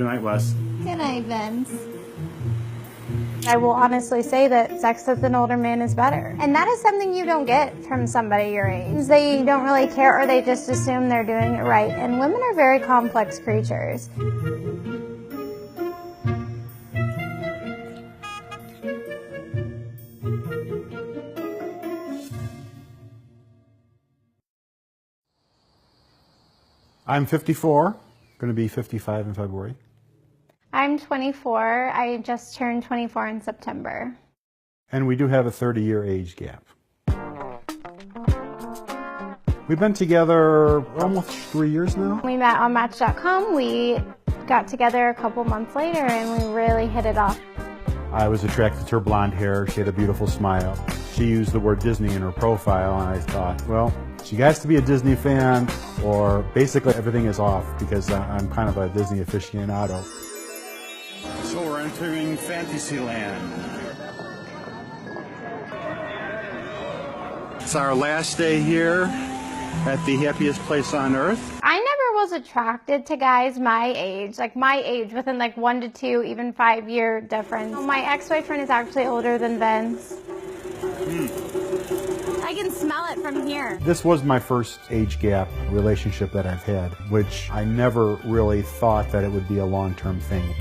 Good night, Wes. Good night, Vince. I will honestly say that sex with an older man is better. And that is something you don't get from somebody your age. They don't really care, or they just assume they're doing it right. And women are very complex creatures. I'm 54, going to be 55 in February. I'm 24. I just turned 24 in September. And we do have a 30-year age gap. We've been together almost 3 years now. We met on Match.com. We got together a couple months later and we really hit it off. I was attracted to her blonde hair. She had a beautiful smile. She used the word Disney in her profile, and I thought, well, she has to be a Disney fan, or basically everything is off because I'm kind of a Disney aficionado. So we're entering Fantasyland. It's our last day here at the happiest place on earth. I never was attracted to guys my age, within 1 to 2, even 5-year difference. My ex-boyfriend is actually older than Vince. I can smell it from here. This was my first age gap relationship that I've had, which I never really thought that it would be a long-term thing.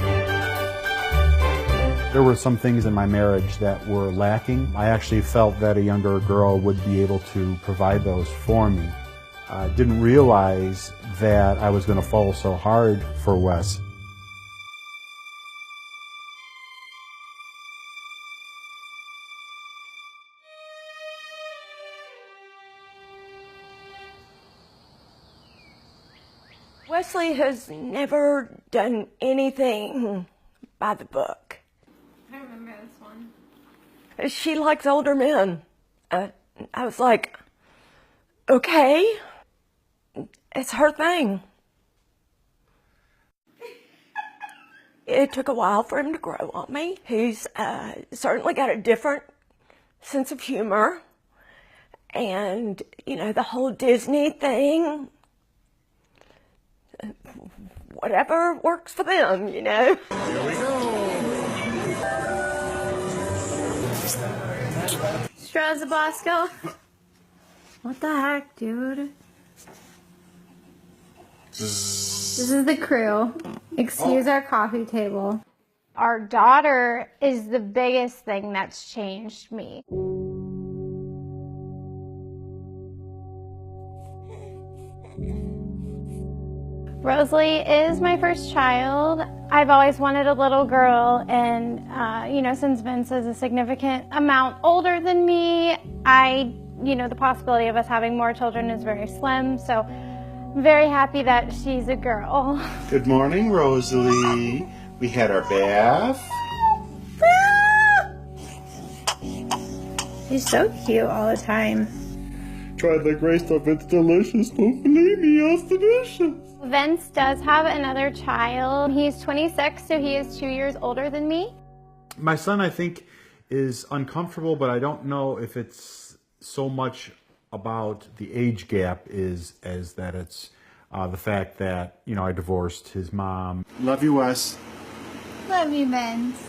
There were some things in my marriage that were lacking. I actually felt that a younger girl would be able to provide those for me. I didn't realize that I was going to fall so hard for Wes. Wesley has never done anything by the book. I remember this one. She likes older men. I was like, okay, it's her thing. It took a while for him to grow on me. He's certainly got a different sense of humor. And, the whole Disney thing, whatever works for them, Here we go. Strasabosco. What the heck, dude? This is the crew. Excuse our coffee table. Our daughter is the biggest thing that's changed me. Rosalie is my first child. I've always wanted a little girl, and since Vince is a significant amount older than me, the possibility of us having more children is very slim, so I'm very happy that she's a girl. Good morning, Rosalie. We had our bath. She's so cute all the time. Tried the great stuff. It's delicious. Don't believe me, it's delicious. Vince does have another child. He's 26, so he is 2 years older than me. My son, I think, is uncomfortable, but I don't know if it's so much about the age gap as that it's the fact that, I divorced his mom. Love you, Wes. Love you, Vince.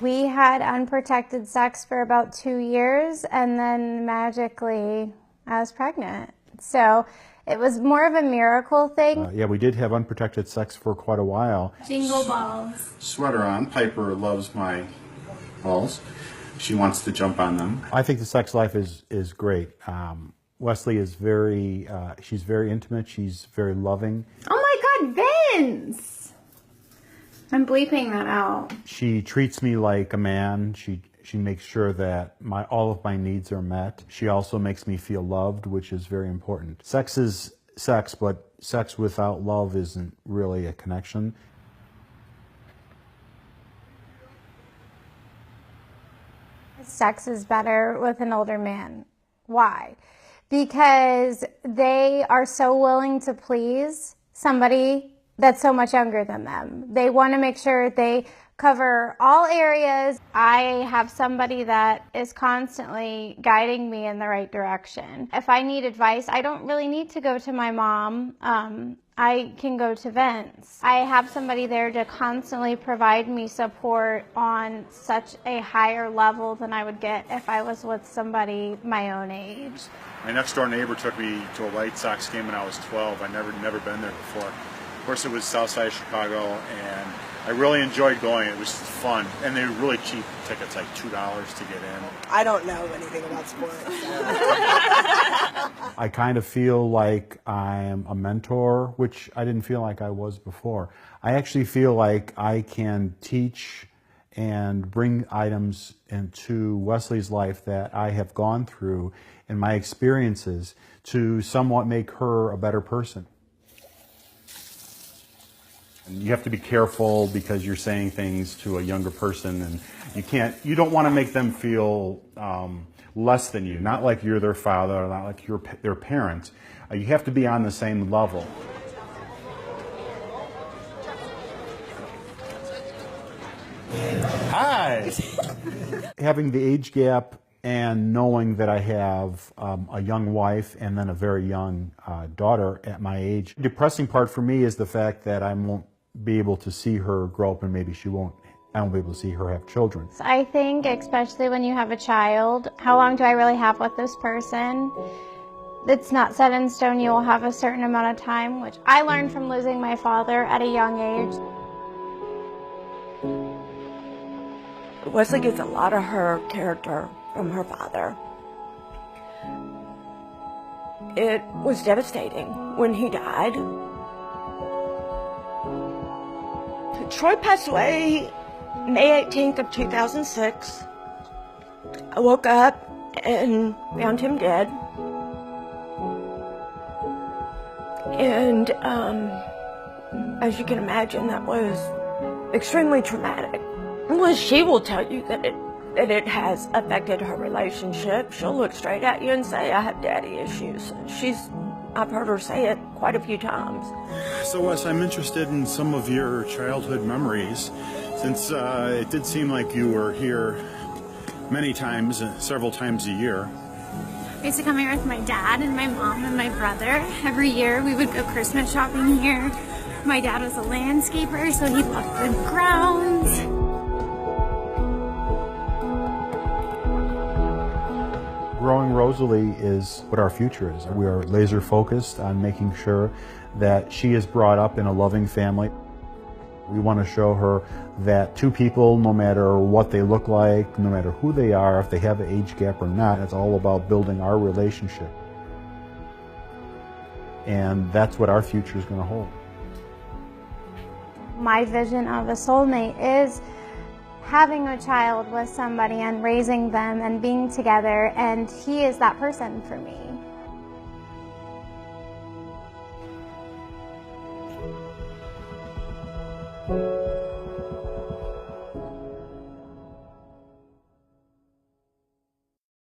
We had unprotected sex for about 2 years, and then magically I was pregnant. So it was more of a miracle thing. Yeah, we did have unprotected sex for quite a while. Jingle balls. Sweater on. Piper loves my balls. She wants to jump on them. I think the sex life is great. Wesley is she's very intimate. She's very loving. Oh my God, Vince! I'm bleeping that out. She treats me like a man. She makes sure that all of my needs are met. She also makes me feel loved, which is very important. Sex is sex, but sex without love isn't really a connection. Sex is better with an older man. Why? Because they are so willing to please somebody that's so much younger than them. They want to make sure they cover all areas. I have somebody that is constantly guiding me in the right direction. If I need advice, I don't really need to go to my mom. I can go to Vince. I have somebody there to constantly provide me support on such a higher level than I would get if I was with somebody my own age. My next door neighbor took me to a White Sox game when I was 12. I never been there before. Of course, it was south side of Chicago, and I really enjoyed going. It was fun, and they were really cheap tickets, like $2 to get in. I don't know anything about sports. I kind of feel like I'm a mentor, which I didn't feel like I was before. I actually feel like I can teach and bring items into Wesley's life that I have gone through in my experiences to somewhat make her a better person. And you have to be careful because you're saying things to a younger person, and you don't want to make them feel less than you, not like you're their father, or not like you're their parent. You have to be on the same level. Hi! Having the age gap and knowing that I have a young wife and then a very young daughter at my age. The depressing part for me is the fact that I won't be able to see her grow up, and maybe I won't be able to see her have children. I think, especially when you have a child, how long do I really have with this person? It's not set in stone. You will have a certain amount of time, which I learned from losing my father at a young age. Wesley gets a lot of her character from her father. It was devastating when he died. Troy passed away May 18th of 2006. I woke up and found him dead. And as you can imagine, that was extremely traumatic. Well, she will tell you that it has affected her relationship. She'll look straight at you and say, I have daddy issues. I've heard her say it quite a few times. So Wes, I'm interested in some of your childhood memories, since it did seem like you were here many times, several times a year. I used to come here with my dad and my mom and my brother. Every year we would go Christmas shopping here. My dad was a landscaper, so he loved the grounds. Growing Rosalie is what our future is. We are laser focused on making sure that she is brought up in a loving family. We want to show her that two people, no matter what they look like, no matter who they are, if they have an age gap or not, it's all about building our relationship. And that's what our future is going to hold. My vision of a soulmate is having a child with somebody and raising them and being together, and he is that person for me.